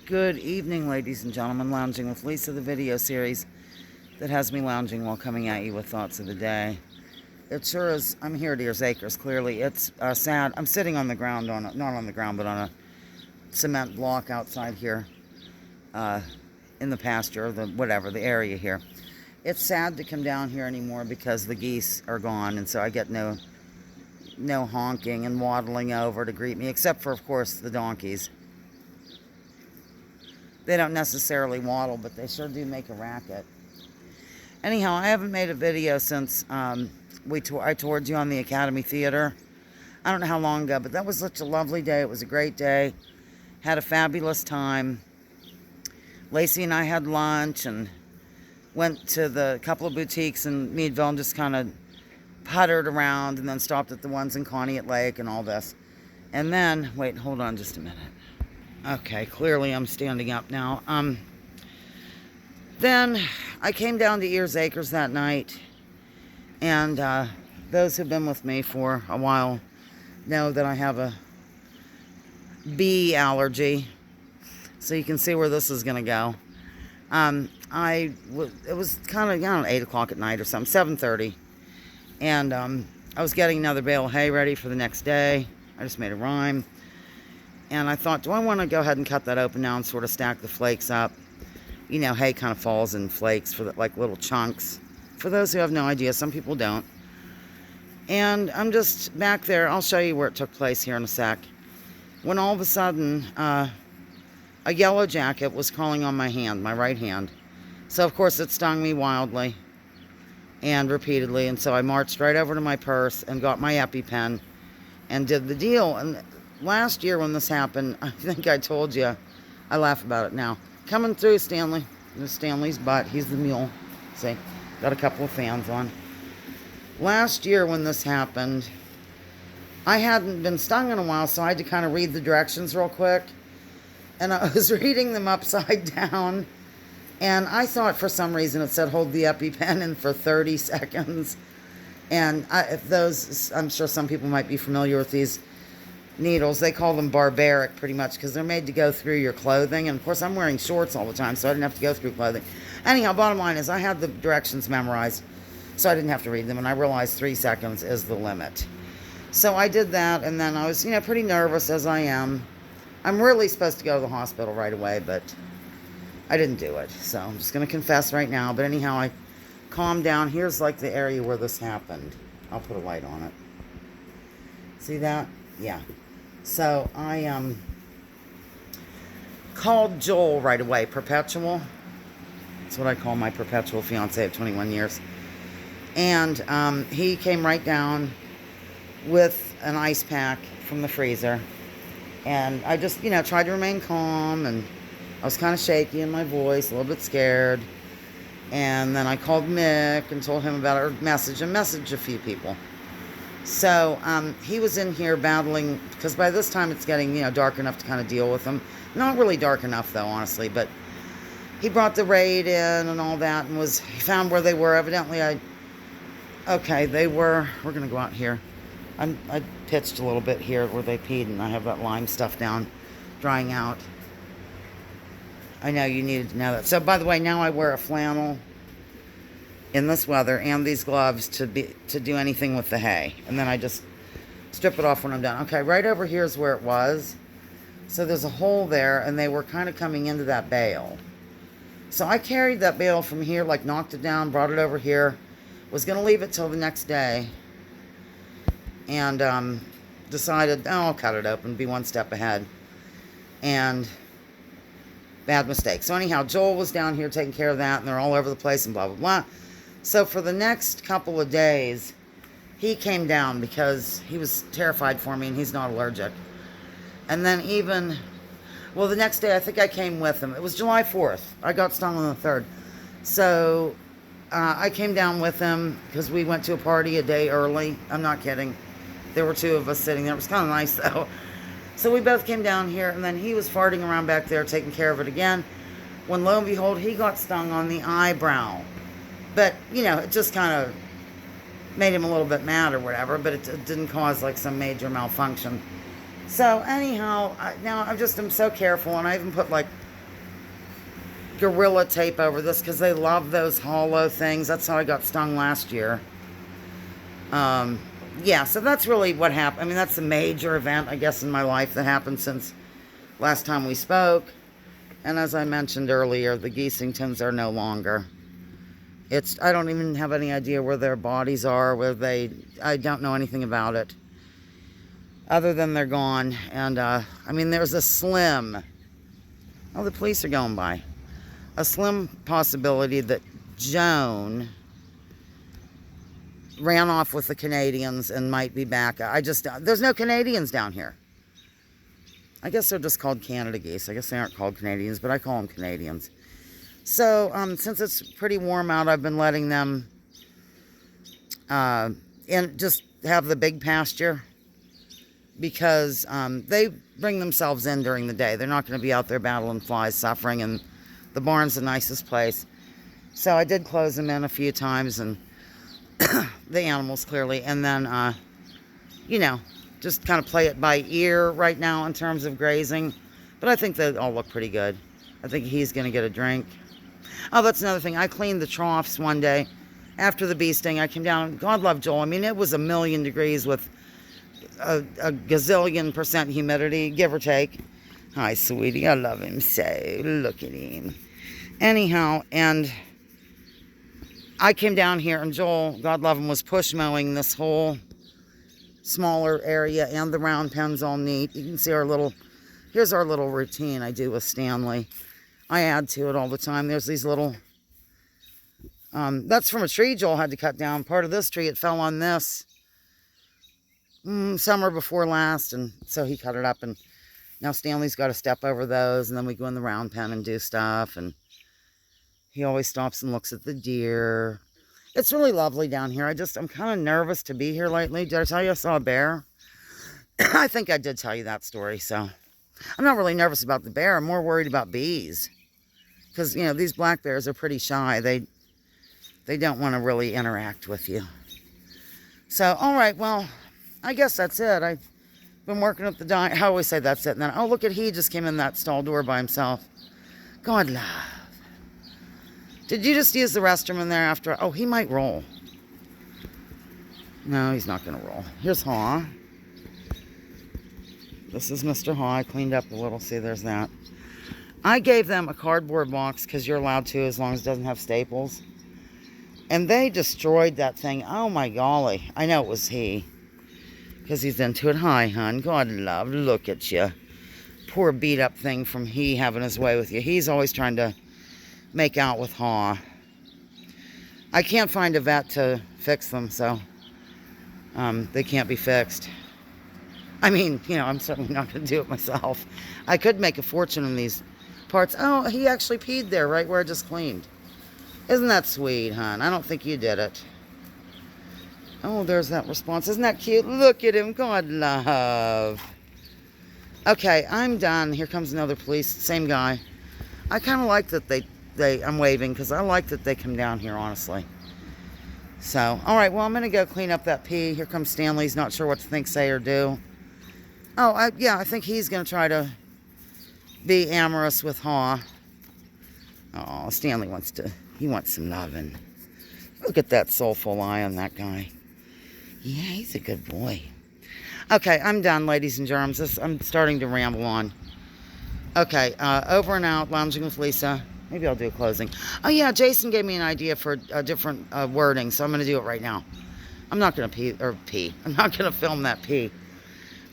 Good evening, ladies and gentlemen. Lounging with Lisa, the video series that has me lounging while coming at you with thoughts of the day. It sure is. I'm here at Ears Acres, clearly. It's sad. I'm sitting on the ground, not on the ground, but on a cement block outside here in the pasture, the area here. It's sad to come down here anymore because the geese are gone, and so I get no honking and waddling over to greet me, except for, of course, the donkeys. They don't necessarily waddle, but they sure do make a racket. Anyhow, I haven't made a video since I toured you on the Academy Theater. I don't know how long ago, but that was such a lovely day. It was a great day. Had a fabulous time. Lacey and I had lunch and went to the couple of boutiques in Meadville and just kind of puttered around and then stopped at the ones in Conneaut Lake and all this. And then, wait, hold on just a minute. Okay, clearly I'm standing up now. Then I came down to Ears Acres that night, and those who've been with me for a while know that I have a bee allergy, so you can see where this is going to go. It was kind of, 8 o'clock at night or something, 7:30, and I was getting another bale of hay ready for the next day. I just made a rhyme. And I thought, do I want to go ahead and cut that open now and sort of stack the flakes up? You know, hay kind of falls in flakes, like little chunks. For those who have no idea, some people don't. And I'm just back there. I'll show you where it took place here in a sec. When all of a sudden, a yellow jacket was crawling on my hand, my right hand. So, of course, it stung me wildly and repeatedly. And so I marched right over to my purse and got my EpiPen and did the deal. And last year when this happened, I think I told you, I laugh about it now. Coming through, Stanley. There's Stanley's butt. He's the mule. See, got a couple of fans on. Last year when this happened, I hadn't been stung in a while, so I had to kind of read the directions real quick. And I was reading them upside down. And I thought for some reason it said hold the EpiPen in for 30 seconds. And I'm sure some people might be familiar with these needles. They call them barbaric pretty much because they're made to go through your clothing. And of course I'm wearing shorts all the time, so I didn't have to go through clothing. Anyhow, bottom line is I had the directions memorized, so I didn't have to read them, and I realized 3 seconds is the limit. So I did that, and then I was, pretty nervous as I am. I'm really supposed to go to the hospital right away, but I didn't do it. So I'm just going to confess right now. But anyhow, I calmed down. Here's like the area where this happened. I'll put a light on it. See that? Yeah. So I called Joel right away, Perpetual. That's what I call my perpetual fiance of 21 years. And he came right down with an ice pack from the freezer. And I just, tried to remain calm, and I was kind of shaky in my voice, a little bit scared. And then I called Mick and told him about our message and messaged a few people. So he was in here battling, because by this time it's getting, dark enough to kind of deal with them. Not really dark enough, though, honestly, but he brought the raid in and all that, and he found where they were. Evidently, we're going to go out here. I pitched a little bit here where they peed, and I have that lime stuff down, drying out. I know you needed to know that. So, by the way, now I wear a flannel in this weather and these gloves to do anything with the hay. And then I just strip it off when I'm done. Okay, right over here is where it was. So there's a hole there, and they were kind of coming into that bale. So I carried that bale from here, like knocked it down, brought it over here. Was going to leave it till the next day. And decided, I'll cut it open, be one step ahead. And bad mistake. So anyhow, Joel was down here taking care of that, and they're all over the place and blah, blah, blah. So for the next couple of days, he came down because he was terrified for me, and he's not allergic. And then the next day, I think I came with him. It was July 4th. I got stung on the 3rd. So I came down with him because we went to a party a day early. I'm not kidding. There were 2 of us sitting there. It was kind of nice, though. So we both came down here, and then he was farting around back there taking care of it again, when lo and behold, he got stung on the eyebrow. But, it just kind of made him a little bit mad or whatever, but it didn't cause like some major malfunction. So anyhow, now I'm so careful, and I even put like Gorilla Tape over this because they love those hollow things. That's how I got stung last year. Yeah, so that's really what happened. I mean, that's a major event, I guess, in my life that happened since last time we spoke. And as I mentioned earlier, the Geesingtons are no longer. I don't even have any idea where their bodies are, I don't know anything about it. Other than they're gone. And, I mean, there's a slim, the police are going by. A slim possibility that Joan ran off with the Canadians and might be back. There's no Canadians down here. I guess they're just called Canada geese. I guess they aren't called Canadians, but I call them Canadians. So, since it's pretty warm out, I've been letting them just have the big pasture because they bring themselves in during the day. They're not going to be out there battling flies, suffering, and the barn's the nicest place. So I did close them in a few times, and the animals clearly, and then, just kind of play it by ear right now in terms of grazing. But I think they all look pretty good. I think he's going to get a drink. Oh, that's another thing. I cleaned the troughs one day after the bee sting. I came down. God love Joel. I mean, it was 1,000,000 degrees with a gazillion % humidity, give or take. Hi, sweetie. I love him so. Look at him. Anyhow, and I came down here, and Joel, God love him, was push mowing this whole smaller area and the round pens all neat. You can see here's our little routine I do with Stanley. I add to it all the time. There's these little, that's from a tree Joel had to cut down. Part of this tree, it fell on this summer before last, and so he cut it up, and now Stanley's got to step over those, and then we go in the round pen and do stuff, and he always stops and looks at the deer. It's really lovely down here. I'm kind of nervous to be here lately. Did I tell you I saw a bear? I think I did tell you that story, so I'm not really nervous about the bear. I'm more worried about bees. Because, these black bears are pretty shy. They don't want to really interact with you. So, all right, well, I guess that's it. I've been working up the I always say that's it. And then, oh, look at he just came in that stall door by himself. God love. Did you just use the restroom in there after? Oh, he might roll. No, he's not going to roll. Here's Haw. This is Mr. Haw. I cleaned up a little. See, there's that. I gave them a cardboard box because you're allowed to as long as it doesn't have staples. And they destroyed that thing. Oh, my golly. I know it was he because he's into it. Hi, hon. God love. Look at you. Poor beat-up thing from he having his way with you. He's always trying to make out with Haw. I can't find a vet to fix them, so they can't be fixed. I mean, I'm certainly not going to do it myself. I could make a fortune in these parts. Oh, he actually peed there right where I just cleaned. Isn't that sweet, hon? I don't think you did it. Oh, there's that response. Isn't that cute? Look at him. God love. Okay, I'm done. Here comes another police. Same guy. I kind of like that I'm waving because I like that they come down here, honestly. So, all right, well, I'm going to go clean up that pee. Here comes Stanley's not sure what to think, say, or do. Oh, I think he's going to try to be amorous with Haw. Oh, Stanley wants some loving. Look at that soulful eye on that guy. Yeah, he's a good boy. Okay, I'm done, ladies and germs. I'm starting to ramble on. Okay, over and out, lounging with Lisa. Maybe I'll do a closing. Oh, yeah, Jason gave me an idea for a different wording, so I'm going to do it right now. I'm not going to pee. I'm not going to film that pee.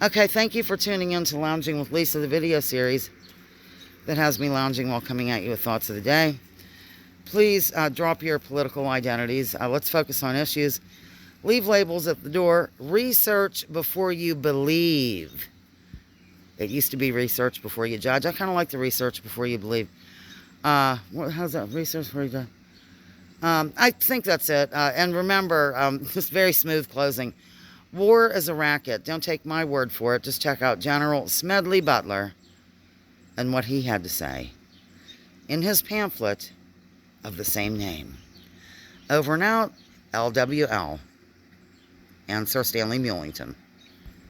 Okay, thank you for tuning in to Lounging with Lisa, the video series that has me lounging while coming at you with thoughts of the day. Please drop your political identities. Let's focus on issues. Leave labels at the door. Research before you believe. It used to be research before you judge. I kind of like the research before you believe. How's that? Research before you judge? I think that's it. And remember, just very smooth closing. War is a racket. Don't take my word for it. Just check out General Smedley Butler and what he had to say in his pamphlet of the same name. Over and out, LWL and Sir Stanley Mulington.